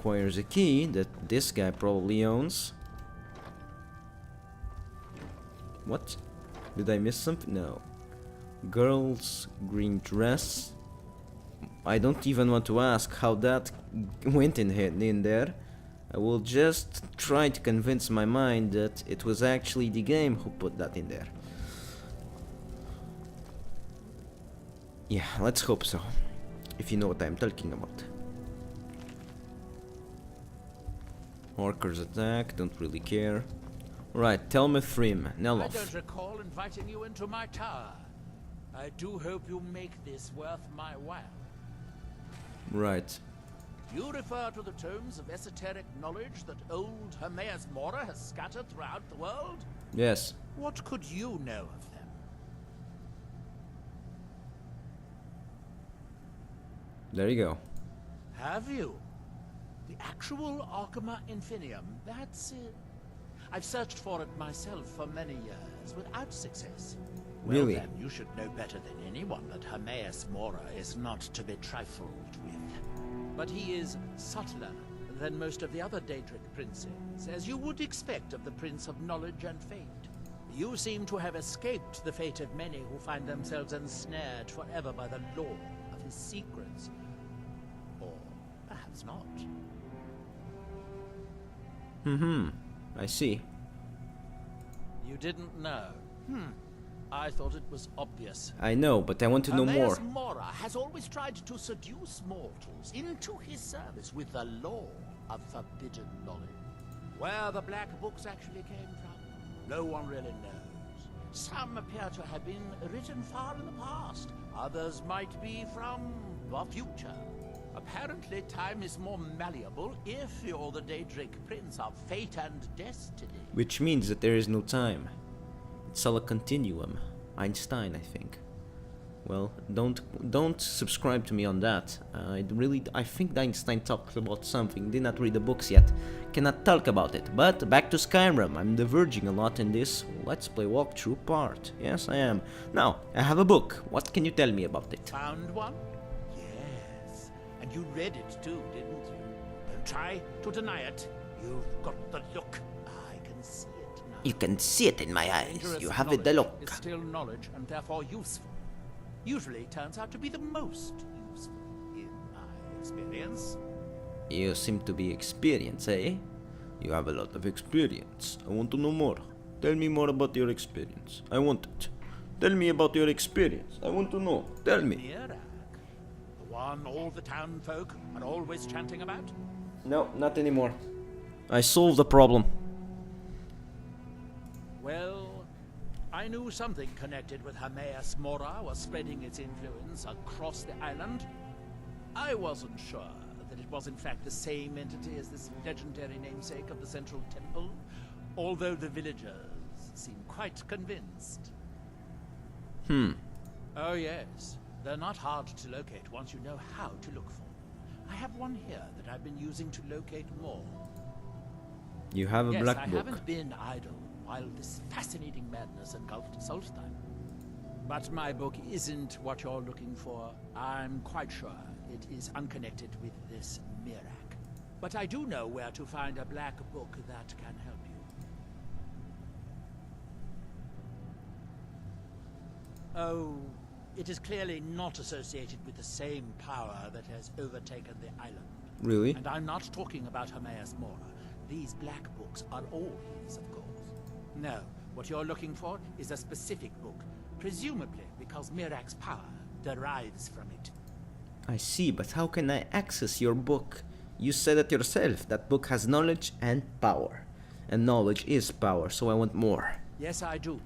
requires a key that this guy probably owns. What? Did I miss something? No. Girl's green dress. I don't even want to ask how that went in there. I will just try to convince my mind that it was actually the game who put that in there. Yeah, let's hope so. If you know what I'm talking about. Orcers attack, don't really care. Right, tell me Thrim, Neloth. I don't recall inviting you into my tower. I do hope you make this worth my while. Right. You refer to the tomes of esoteric knowledge that old Hermaeus Mora has scattered throughout the world? Yes. What could you know of them? There you go. Have you? The actual Arcana Infinium, that's it. I've searched for it myself for many years, without success. Really? Well then, you should know better than anyone that Hermaeus Mora is not to be trifled with. But he is subtler than most of the other Daedric Princes, as you would expect of the Prince of Knowledge and Fate. You seem to have escaped the fate of many who find themselves ensnared forever by the law of his secrets. Or perhaps not. I see. You didn't know? I thought it was obvious. I know, but I want to know more. Hermaeus Mora has always tried to seduce mortals into his service with the law of forbidden knowledge. Where the black books actually came from, no one really knows. Some appear to have been written far in the past. Others might be from the future. Apparently, time is more malleable if you're the Daedric Prince of Fate and Destiny. Which means that there is no time. It's all a continuum. Einstein, I think. Well, don't subscribe to me on that. I think Einstein talked about something. Did not read the books yet. Cannot talk about it. But back to Skyrim. I'm diverging a lot in this Let's Play walkthrough part. Yes, I am. Now, I have a book. What can you tell me about it? Found one? Yes. And you read it too, didn't you? Don't try to deny it. You've got the look. I can see it now. You can see it in my eyes. Dangerous You have it the look. It's still knowledge and therefore useful. Usually turns out to be the most useful, in my experience. You seem to be experienced, eh? You have a lot of experience. I want to know more. Tell me more about your experience. I want it. Tell me about your experience. I want to know. Tell me. Miraak, the one all the town folk are always chanting about? No, not anymore. I solved the problem. Well, I knew something connected with Hermaeus Mora was spreading its influence across the island. I wasn't sure that it was in fact the same entity as this legendary namesake of the central temple, although the villagers seem quite convinced. Oh yes, they're not hard to locate once you know how to look for them. I have one here that I've been using to locate more. You have a Yes, black I book. haven't been idle while this fascinating madness engulfed Solstheim. But my book isn't what you're looking for. I'm quite sure it is unconnected with this Miraak. But I do know where to find a black book that can help you. Oh, it is clearly not associated with the same power that has overtaken the island. Really? And I'm not talking about Hermaeus Mora. These black books are all his, of course. No, what you're looking for is a specific book, presumably because Miraak's power derives from it. I see, but how can I access your book? You said it yourself. That book has knowledge and power. And knowledge is power, so I want more. Yes, I do.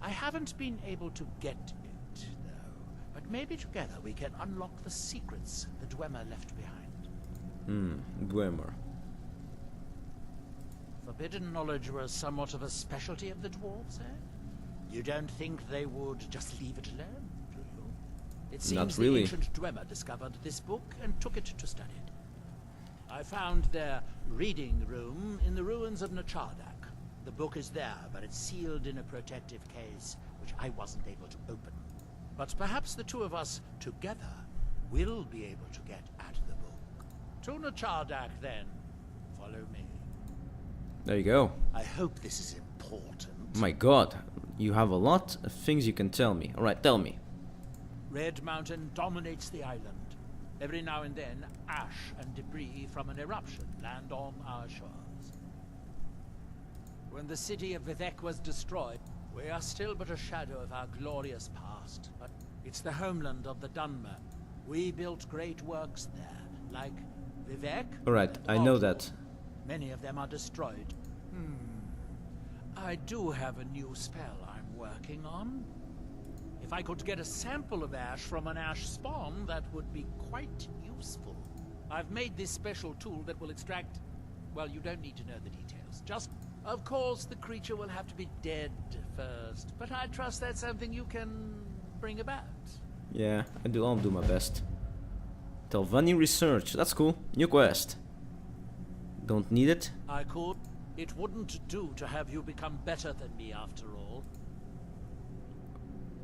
I haven't been able to get it, though. But maybe together we can unlock the secrets the Dwemer left behind. Dwemer. Forbidden knowledge was somewhat of a specialty of the dwarves, eh? You don't think they would just leave it alone, do you? It seems Not really. the ancient Dwemer discovered this book and took it to study it. I found their reading room in the ruins of Nachardak. The book is there, but it's sealed in a protective case, which I wasn't able to open. But perhaps the two of us together will be able to get at the book. To Nachardak, then. Follow me. There you go. I hope this is important. My god, you have a lot of things you can tell me. Alright, tell me. Red Mountain dominates the island. Every now and then, ash and debris from an eruption land on our shores. When the city of Vivek was destroyed, we are still but a shadow of our glorious past. But it's the homeland of the Dunmer. We built great works there, like Vivek. Alright, I know that. Many of them are destroyed. I do have a new spell I'm working on. If I could get a sample of ash from an ash spawn, that would be quite useful. I've made this special tool that will extract... Well, you don't need to know the details. Just, of course, the creature will have to be dead first. But I trust that's something you can bring about. Yeah, I'll do my best. Telvanni research, that's cool. New quest. Don't need it? I could. It wouldn't do to have you become better than me after all.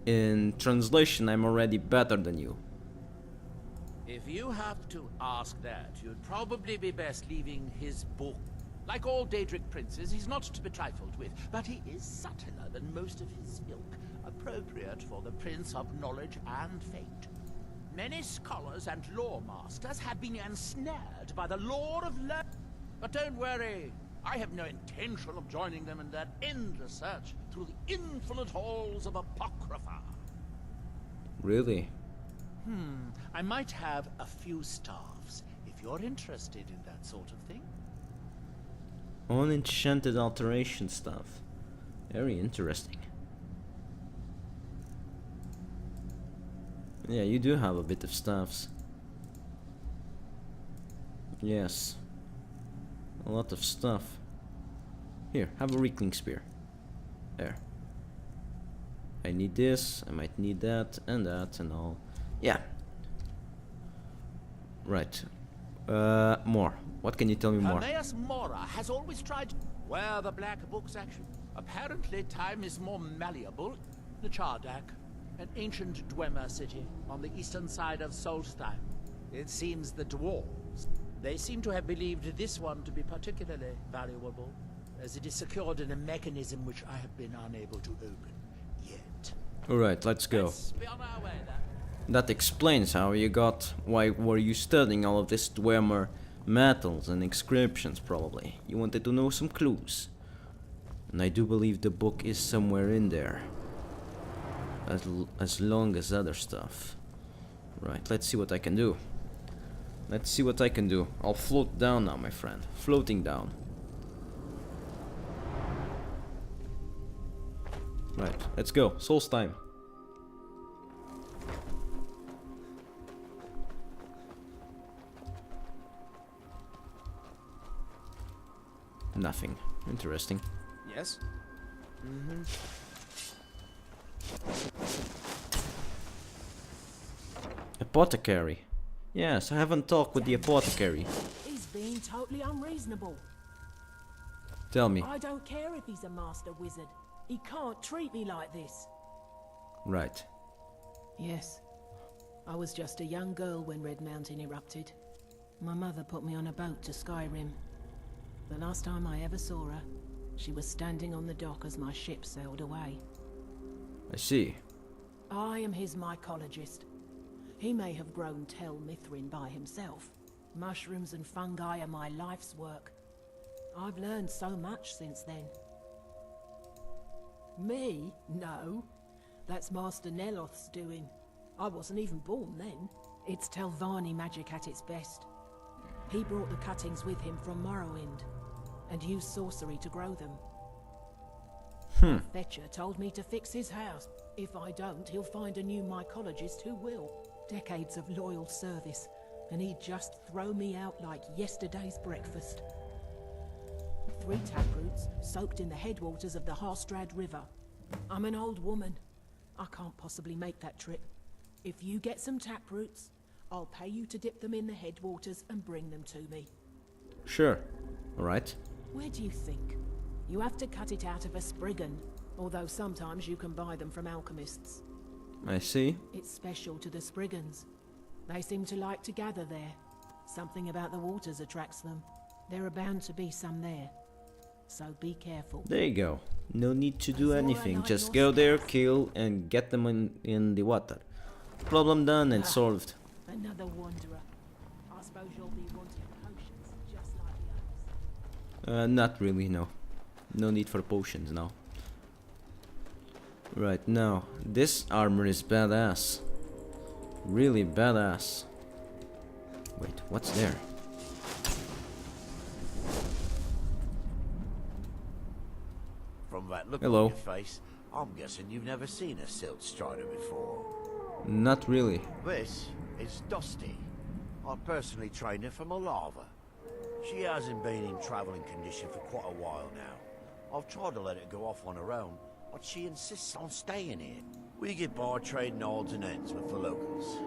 In translation, I'm already better than you. If you have to ask that, you'd probably be best leaving his book. Like all Daedric princes, he's not to be trifled with, but he is subtler than most of his ilk, appropriate for the Prince of Knowledge and Fate. Many scholars and lore masters have been ensnared by the lore of learning. But don't worry, I have no intention of joining them in their endless search through the infinite halls of Apocrypha. Really? I might have a few staffs, if you're interested in that sort of thing. Unenchanted alteration stuff. Very interesting. Yeah, you do have a bit of staffs. Yes. A lot of stuff. Here, have a Reekling Spear. There. I need this, I might need that and all. Yeah. Right. More. What can you tell me more? Hermaeus Mora has always tried where the black books actually. Apparently time is more malleable. The Chardak, an ancient Dwemer city on the eastern side of Solstheim. It seems the dwarves. They seem to have believed this one to be particularly valuable, as it is secured in a mechanism which I have been unable to open yet. Alright, let's go. Let's be on our way then. That explains how you got... Why were you studying all of this Dwemer metals and inscriptions, probably. You wanted to know some clues. And I do believe the book is somewhere in there. As long as other stuff. Right, let's see what I can do. Let's see what I can do. I'll float down now, my friend. Floating down. Right, let's go. Solstheim. Nothing. Interesting. Yes? Apothecary. Yes, I haven't talked with the apothecary. He's being totally unreasonable. Tell me. I don't care if he's a master wizard. He can't treat me like this. Right. Yes. I was just a young girl when Red Mountain erupted. My mother put me on a boat to Skyrim. The last time I ever saw her, she was standing on the dock as my ship sailed away. I see. I am his mycologist. He may have grown Tel Mithrin by himself. Mushrooms and fungi are my life's work. I've learned so much since then. Me? No. That's Master Neloth's doing. I wasn't even born then. It's Telvanni magic at its best. He brought the cuttings with him from Morrowind, and used sorcery to grow them. Fetcher told me to fix his house. If I don't, he'll find a new mycologist who will. Decades of loyal service, and he'd just throw me out like yesterday's breakfast. 3 taproots soaked in the headwaters of the Harstrad River. I'm an old woman. I can't possibly make that trip. If you get some taproots, I'll pay you to dip them in the headwaters and bring them to me. Sure. Alright. Where do you think? You have to cut it out of a spriggan, although sometimes you can buy them from alchemists. I see. It's special to the Spriggans. They seem to like to gather there. Something about the waters attracts them. There are bound to be some there. So be careful. There you go. No need to do That's all I anything. like Just your go there, stuff. kill, and get them in the water. Problem done and solved. Another wanderer. I suppose you'll be wanting potions, just like the others. Not really, no. No need for potions now. Right, now, this armor is badass. Really badass. Wait, what's there? From that look Hello. on your face, I'm guessing you've never seen a silt strider before. Not really. This is Dusty. I personally trained her from a lava. She hasn't been in traveling condition for quite a while now. I've tried to let her go off on her own, but she insists on staying here. We get by trading odds and ends with the locals.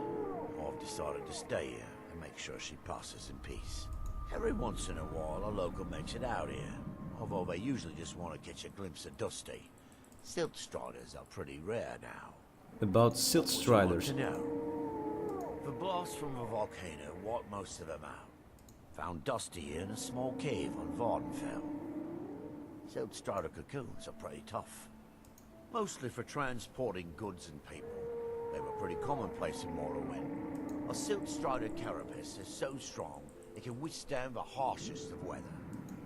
I've decided to stay here and make sure she passes in peace. Every once in a while, a local makes it out here, although they usually just want to catch a glimpse of Dusty. Silt striders are pretty rare now. About silt What you want striders. to know? The blast from the volcano wiped most of them out. Found Dusty here in a small cave on Vardenfell. Silt strider cocoons are pretty tough. Mostly for transporting goods and people. They were pretty commonplace in Morrowind. A silt strider carapace is so strong it can withstand the harshest of weather.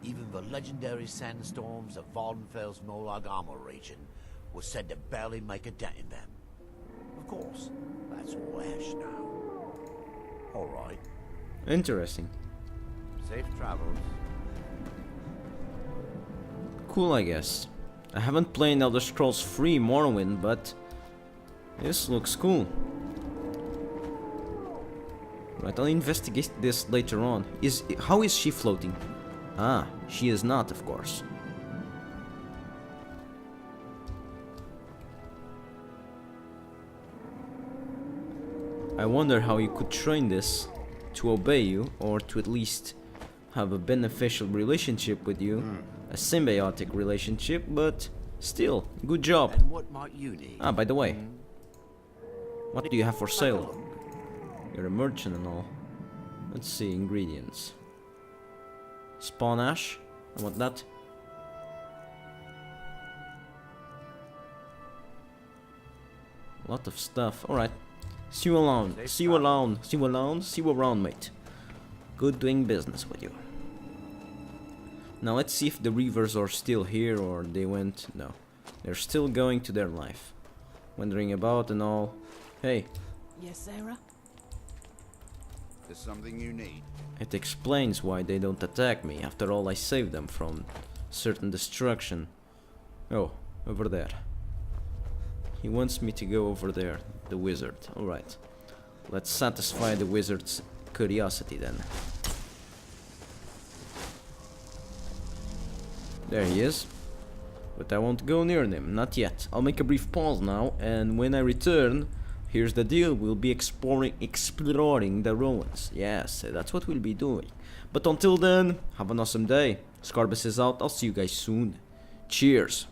Even the legendary sandstorms of Vardenfell's Molag Armor region were said to barely make a dent in them. Of course, that's all ash now. Alright, Interesting. safe travels. Cool, I guess. I haven't played Elder Scrolls 3 Morrowind, but this looks cool. Right, I'll investigate this later on. How is she floating? Ah, she is not, of course. I wonder how you could train this to obey you, or to at least have a beneficial relationship with you. A symbiotic relationship, but still, good job. And what might you need? Ah, by the way, what do you have for Take a sale? look. You're a merchant and all. Let's see, ingredients. Spawn ash, I want that. A lot of stuff, alright. See you alone, see you alone, see you alone, see you around, mate. Good doing business with you. Now let's see if the Reavers are still here or they went. No, they're still going to their life, wandering about and all. Hey, Yes, Sarah? There's something you need. it explains why they don't attack me. After all, I saved them from certain destruction. Oh, over there. He wants me to go over there, the wizard. Alright, let's satisfy the wizard's curiosity then. There he is. But I won't go near him, not yet. I'll make a brief pause now, and when I return, here's the deal, we'll be exploring the ruins. Yes, that's what we'll be doing. But until then, have an awesome day. Scarbus is out, I'll see you guys soon. Cheers.